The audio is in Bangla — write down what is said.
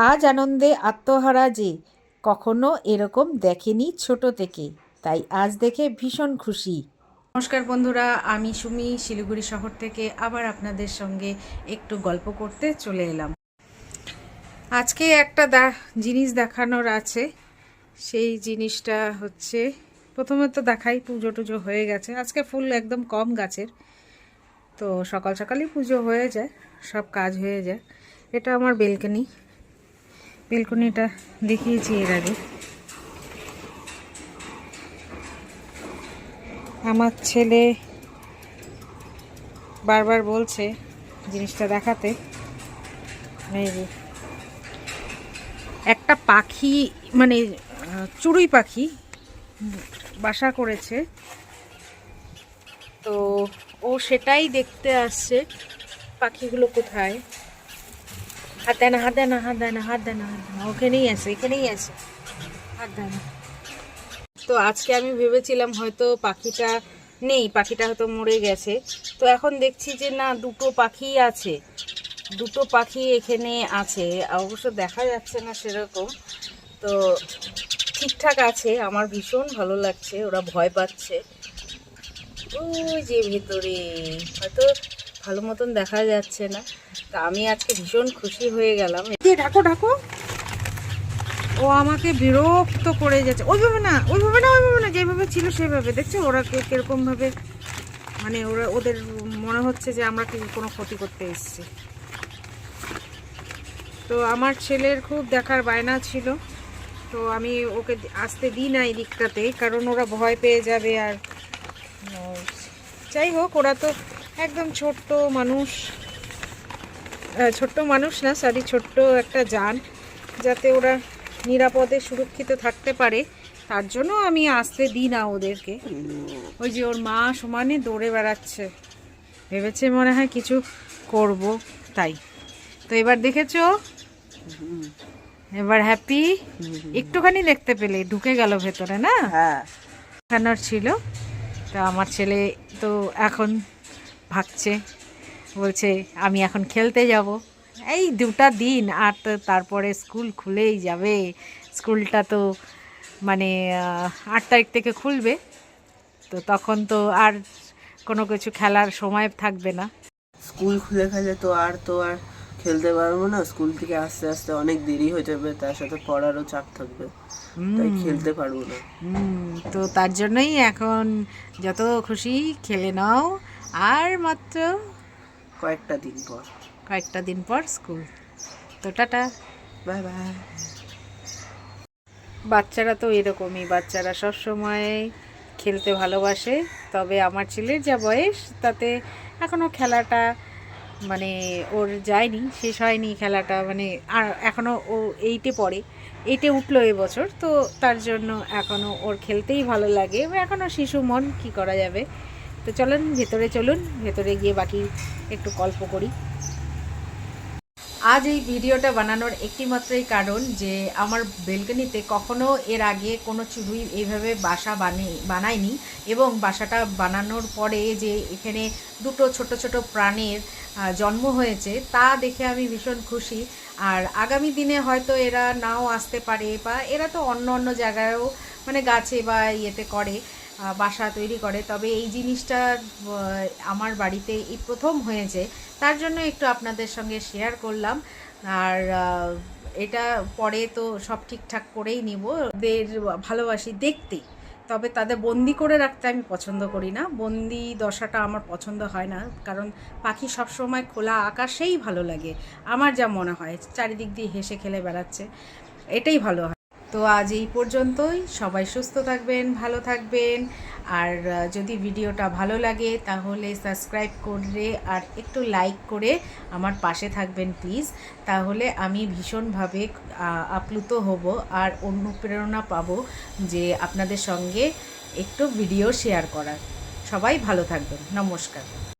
আজ আনন্দে আত্মহারা যে কখনো এরকম দেখেনি ছোট থেকে, তাই আজ দেখে ভীষণ খুশি। নমস্কার বন্ধুরা, আমি সুমি শিলিগুড়ি শহর থেকে আবার আপনাদের সঙ্গে একটু গল্প করতে চলে এলাম। আজকে একটা জিনিস দেখানোর আছে। সেই জিনিসটা হচ্ছে, প্রথমে তো দেখাই, পুজো টুজো হয়ে গেছে। আজকে ফুল একদম কম গাছের, তো সকাল সকালই পুজো হয়ে যায়, সব কাজ হয়ে যায়। এটা আমার বেলকনিটা দেখিয়েছি এর আগে। আমার ছেলে বারবার বলছে জিনিসটা দেখাতে। এই যে একটা পাখি, মানে চড়ুই পাখি বাসা করেছে, তো ও সেটাই দেখতে আসছে। পাখিগুলো কোথায়? হাত দেয় না, হাত দেয় না, হাত দেয় না, হাত দেয় না, হাত দেয় না, ওখানেই আছে, এখানেই আছে, হাত দেয় না। তো আজকে আমি ভেবেছিলাম হয়তো পাখিটা নেই, পাখিটা হয়তো মরে গেছে। তো এখন দেখছি যে না, দুটো পাখি আছে, দুটো পাখি এখানে আছে। অবশ্য দেখা যাচ্ছে না সেরকম, তো ঠিকঠাক আছে। আমার ভীষণ ভালো লাগছে, ওরা ভয় পাচ্ছে। ওই যে ভেতরে হয়তো ভালো মতন দেখা যাচ্ছে না। তা আমি আজকে ভীষণ খুশি হয়ে গেলাম। ঢাকো ঢাকো, ও আমাকে বিরক্ত করে যাচ্ছে। ওইভাবে না, ওইভাবে না, ওইভাবে না, যেভাবে ছিল সেভাবে। দেখছো ওরা কিরকম ভাবে, মানে ওদের মনে হচ্ছে যে আমরা কোনো ক্ষতি করতে এসেছি। তো আমার ছেলের খুব দেখার বায়না ছিল, তো আমি ওকে আসতে দিই না এই দিকটাতে, কারণ ওরা ভয় পেয়ে যাবে। আর যাই হোক, ওরা তো একদম ছোট্ট মানুষ না, সরি, ছোট্ট একটা জান, যাতে ওরা নিরাপদে সুরক্ষিত থাকতে পারে, তার জন্য আমি আসতে দিই না ওদেরকে। ওই যে ওর মা সমানে দৌড়ে বেড়াচ্ছে, ভেবেছে মনে হয় কিছু করব, তাই। তো এবার দেখেছো, এবার হ্যাপি। একটুখানি দেখতে পেলে ঢুকে গেল ভেতরে, না? হ্যাঁ, দেখানোর ছিল। তা আমার ছেলে তো এখন ভাগছে, বলছে আমি এখন খেলতে যাব। এই 2টা দিন, আর তো তারপরে স্কুল খুলেই যাবে। স্কুলটা তো মানে 8 তারিখ থেকে খুলবে, তো তখন তো আর কোনো কিছু খেলার সময় থাকবে না। স্কুল খুলে গেলে তো আর খেলতে পারবো না। স্কুল থেকে আস্তে আস্তে অনেক দেরি হয়ে যাবে, তার সাথে পড়ারও চাপ থাকবে, তাই খেলতে পারবো না। তো তার জন্যই এখন যত খুশি খেলে নাও। আর মাত্র কয়েকটা দিন পর স্কুল। তো টাটা, বাই বাই। বাচ্চারা তো এরকমই, বাচ্চারা সব সময় খেলতে ভালোবাসে। তবে আমার ছেলের যা বয়স, তাতে এখনও খেলাটা মানে ওর যায়নি, শেষ হয়নি খেলাটা। মানে আর এখনও ও 8-এ পড়ে, 8-এ উঠলো এবছর, তো তার জন্য এখনও ওর খেলতেই ভালো লাগে। এখনও শিশু মন, কি করা যাবে। তো চলুন ভেতরে গিয়ে বাকি একটু গল্প করি। আজ এই ভিডিওটা বানানোর একটি মাত্রই কারণ যে আমার বেলকনিতে কখনো এর আগে কোনো চড়ুই এইভাবে বাসা বানায়নি, এবং বাসাটা বানানোর পরে যে এখানে দুটো ছোট ছোট প্রাণীর জন্ম হয়েছে, তা দেখে আমি ভীষণ খুশি। আর আগামী দিনে হয়তো এরা নাও আসতে পারে, বা এরা তো অন্য অন্য জায়গায়ও মানে গাছে বা ইয়েতে করে, বাসা তৈরি করে। তবে এই জিনিসটা আমার বাড়িতে এই প্রথম হয়েছে, তার জন্য একটু আপনাদের সঙ্গে শেয়ার করলাম। আর এটা পরে তো সব ঠিকঠাক করেই নিব। ওদের ভালোবাসি দেখতে, তবে তাদের বন্দি করে রাখতে আমি পছন্দ করি না। বন্দি দশাটা আমার পছন্দ হয় না, কারণ পাখি সবসময় খোলা আকাশেই ভালো লাগে। আমার যা মনে হয়, চারিদিক দিয়ে হেসে খেলে বেড়াচ্ছে, এটাই ভালো হয়। তো আজ এই পর্যন্তই। সবাই সুস্থ থাকবেন, ভালো থাকবেন। আর যদি ভিডিওটা ভালো লাগে তাহলে সাবস্ক্রাইব করে আর একটু লাইক করে আমার পাশে থাকবেন প্লিজ। তাহলে আমি ভীষণভাবে আপ্লুত হব আর অনুপ্রেরণা পাবো যে আপনাদের সঙ্গে একটু ভিডিও শেয়ার করার। সবাই ভালো থাকবেন, নমস্কার।